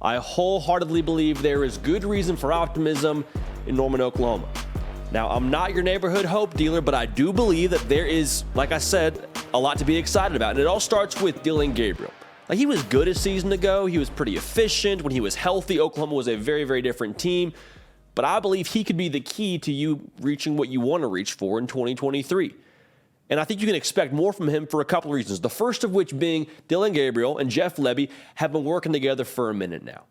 I wholeheartedly believe there is good reason for optimism in Norman, Oklahoma. Now, I'm not your neighborhood hope dealer, but I do believe that there is, like I said, a lot to be excited about. And it all starts with Dillon Gabriel. Like, he was good a season ago. He was pretty efficient. When he was healthy, Oklahoma was a very, very different team. But I believe he could be the key to you reaching what you want to reach for in 2023. And I think you can expect more from him for a couple of reasons. The first of which being Dillon Gabriel and Jeff Lebby have been working together for a minute now.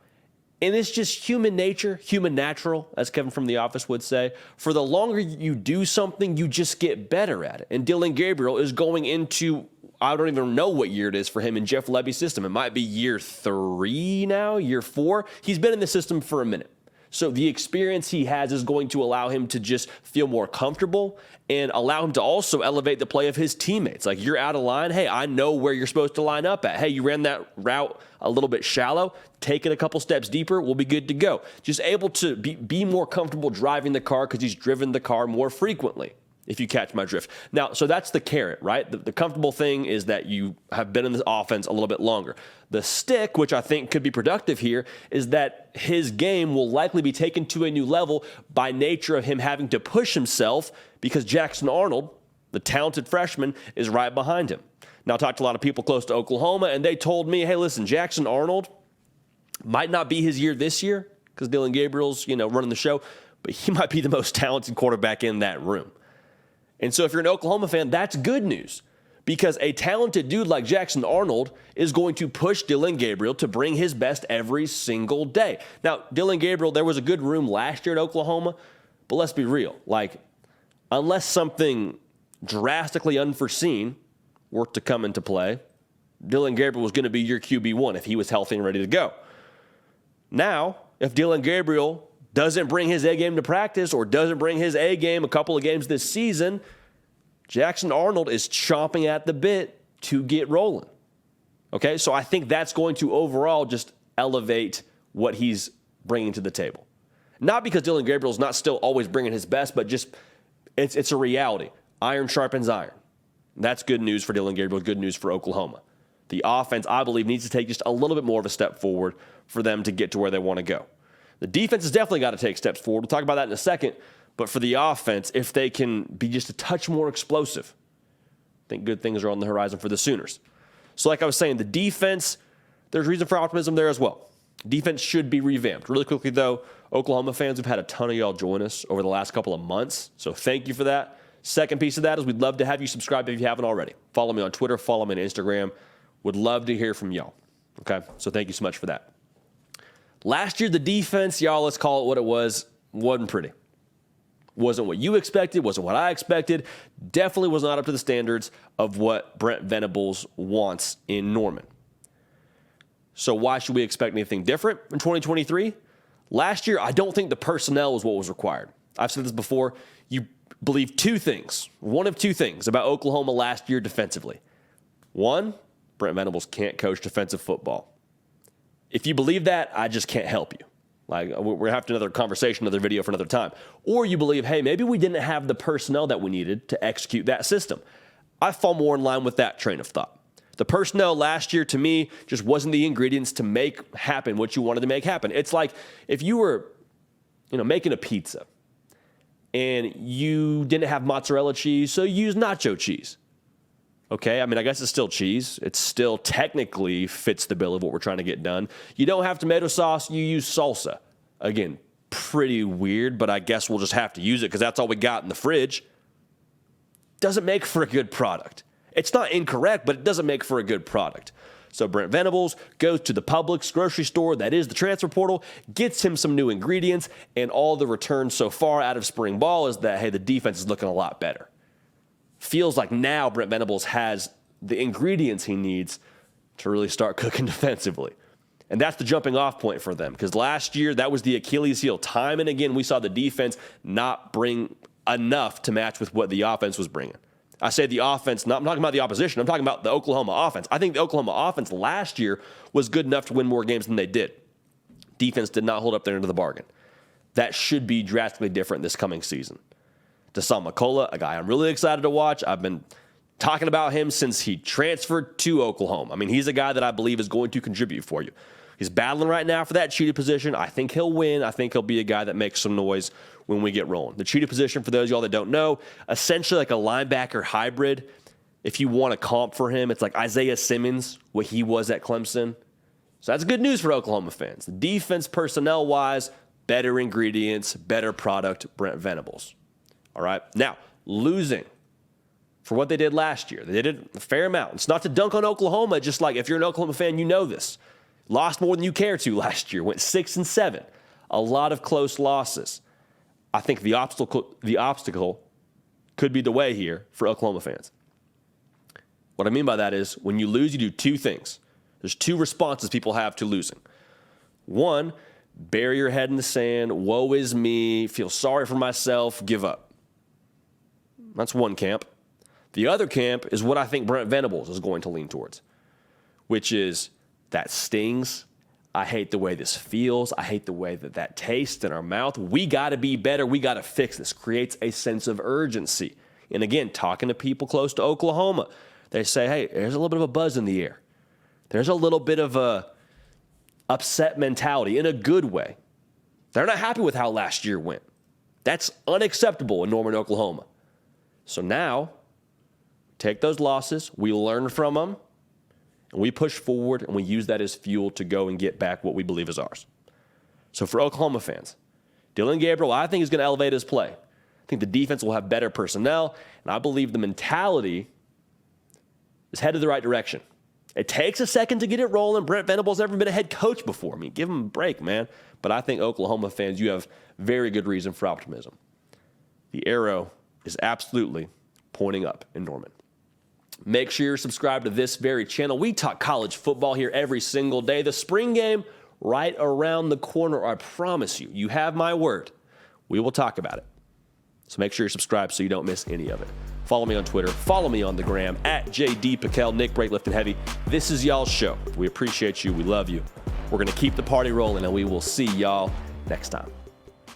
And it's just human nature, human natural, as Kevin from The Office would say. For the longer you do something, you just get better at it. And Dillon Gabriel is going into, I don't even know what year it is for him in Jeff Lebby's system. It might be year 3 now, year 4. He's been in the system for a minute. So the experience he has is going to allow him to just feel more comfortable and allow him to also elevate the play of his teammates. Like, you're out of line. Hey, I know where you're supposed to line up at. Hey, you ran that route a little bit shallow. Take it a couple steps deeper. We'll be good to go. Just able to be more comfortable driving the car because he's driven the car more frequently, if you catch my drift. Now, so that's the carrot, right? The comfortable thing is that you have been in the offense a little bit longer. The stick, which I think could be productive here, is that his game will likely be taken to a new level by nature of him having to push himself because Jackson Arnold, the talented freshman, is right behind him. Now, I talked to a lot of people close to Oklahoma, and they told me, hey, listen, Jackson Arnold might not be his year this year because Dillon Gabriel's, running the show, but he might be the most talented quarterback in that room. And so if you're an Oklahoma fan, that's good news because a talented dude like Jackson Arnold is going to push Dillon Gabriel to bring his best every single day. Now, Dillon Gabriel, there was a good room last year at Oklahoma, but let's be real. Like, unless something drastically unforeseen were to come into play, Dillon Gabriel was going to be your QB1 if he was healthy and ready to go. Now, if Dillon Gabriel doesn't bring his A game to practice or doesn't bring his A game a couple of games this season, Jackson Arnold is chomping at the bit to get rolling. Okay, so I think that's going to overall just elevate what he's bringing to the table. Not because Dillon Gabriel's not still always bringing his best, but just it's a reality. Iron sharpens iron. That's good news for Dillon Gabriel, good news for Oklahoma. The offense, I believe, needs to take just a little bit more of a step forward for them to get to where they want to go. The defense has definitely got to take steps forward. We'll talk about that in a second. But for the offense, if they can be just a touch more explosive, I think good things are on the horizon for the Sooners. So like I was saying, the defense, there's reason for optimism there as well. Defense should be revamped. Really quickly, though, Oklahoma fans, we've had a ton of y'all join us over the last couple of months. So thank you for that. Second piece of that is we'd love to have you subscribe if you haven't already. Follow me on Twitter. Follow me on Instagram. Would love to hear from y'all. Okay? So thank you so much for that. Last year, the defense, y'all, let's call it what it was, wasn't pretty. Wasn't what you expected, wasn't what I expected. Definitely was not up to the standards of what Brent Venables wants in Norman. So why should we expect anything different in 2023? Last year, I don't think the personnel was what was required. I've said this before. You believe two things, one of two things about Oklahoma last year defensively. One, Brent Venables can't coach defensive football. If you believe that, I just can't help you. Like, we're going to have another conversation, another video for another time. Or you believe, hey, maybe we didn't have the personnel that we needed to execute that system. I fall more in line with that train of thought. The personnel last year, to me, just wasn't the ingredients to make happen what you wanted to make happen. It's like if you were, making a pizza and you didn't have mozzarella cheese, so you used nacho cheese. Okay, I mean, I guess it's still cheese. It still technically fits the bill of what we're trying to get done. You don't have tomato sauce, you use salsa. Again, pretty weird, but I guess we'll just have to use it because that's all we got in the fridge. Doesn't make for a good product. It's not incorrect, but it doesn't make for a good product. So Brent Venables goes to the Publix grocery store, that is the transfer portal, gets him some new ingredients, and all the returns so far out of spring ball is that, hey, the defense is looking a lot better. Feels like now Brent Venables has the ingredients he needs to really start cooking defensively. And that's the jumping off point for them because last year that was the Achilles heel. Time and again, we saw the defense not bring enough to match with what the offense was bringing. I say the offense, I'm talking about the opposition. I'm talking about the Oklahoma offense. I think the Oklahoma offense last year was good enough to win more games than they did. Defense did not hold up their end of the bargain. That should be drastically different this coming season. Deshaun McCullough, a guy I'm really excited to watch. I've been talking about him since he transferred to Oklahoma. I mean, he's a guy that I believe is going to contribute for you. He's battling right now for that cheetah position. I think he'll win. I think he'll be a guy that makes some noise when we get rolling. The cheetah position, for those of y'all that don't know, essentially like a linebacker hybrid. If you want a comp for him, it's like Isaiah Simmons, what he was at Clemson. So that's good news for Oklahoma fans. The defense, personnel-wise, better ingredients, better product, Brent Venables. All right? Now, losing for what they did last year. They did a fair amount. It's not to dunk on Oklahoma, just like if you're an Oklahoma fan, you know this. Lost more than you care to last year. Went 6-7. A lot of close losses. I think the obstacle could be the way here for Oklahoma fans. What I mean by that is when you lose, you do two things. There's two responses people have to losing. One, bury your head in the sand, woe is me, feel sorry for myself, give up. That's one camp. The other camp is what I think Brent Venables is going to lean towards, which is that stings. I hate the way this feels. I hate the way that tastes in our mouth. We got to be better. We got to fix this. Creates a sense of urgency. And again, talking to people close to Oklahoma, they say, hey, there's a little bit of a buzz in the air. There's a little bit of a upset mentality in a good way. They're not happy with how last year went. That's unacceptable in Norman, Oklahoma. So now, take those losses, we learn from them, and we push forward, and we use that as fuel to go and get back what we believe is ours. So for Oklahoma fans, Dillon Gabriel, I think, is going to elevate his play. I think the defense will have better personnel, and I believe the mentality is headed the right direction. It takes a second to get it rolling. Brent Venables never been a head coach before. I mean, give him a break, man. But I think Oklahoma fans, you have very good reason for optimism. The arrow is absolutely pointing up in Norman. Make sure you're subscribed to this very channel. We talk college football here every single day. The spring game right around the corner. I promise you, you have my word. We will talk about it. So make sure you're subscribed so you don't miss any of it. Follow me on Twitter. Follow me on the gram at JD Piquel, Nick Brake Lifting Heavy. This is y'all's show. We appreciate you. We love you. We're going to keep the party rolling, and we will see y'all next time.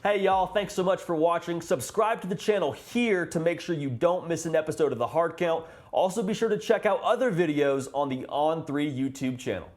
Hey, y'all. Thanks so much for watching. Subscribe to the channel here to make sure you don't miss an episode of The Hard Count. Also, be sure to check out other videos on the On3 YouTube channel.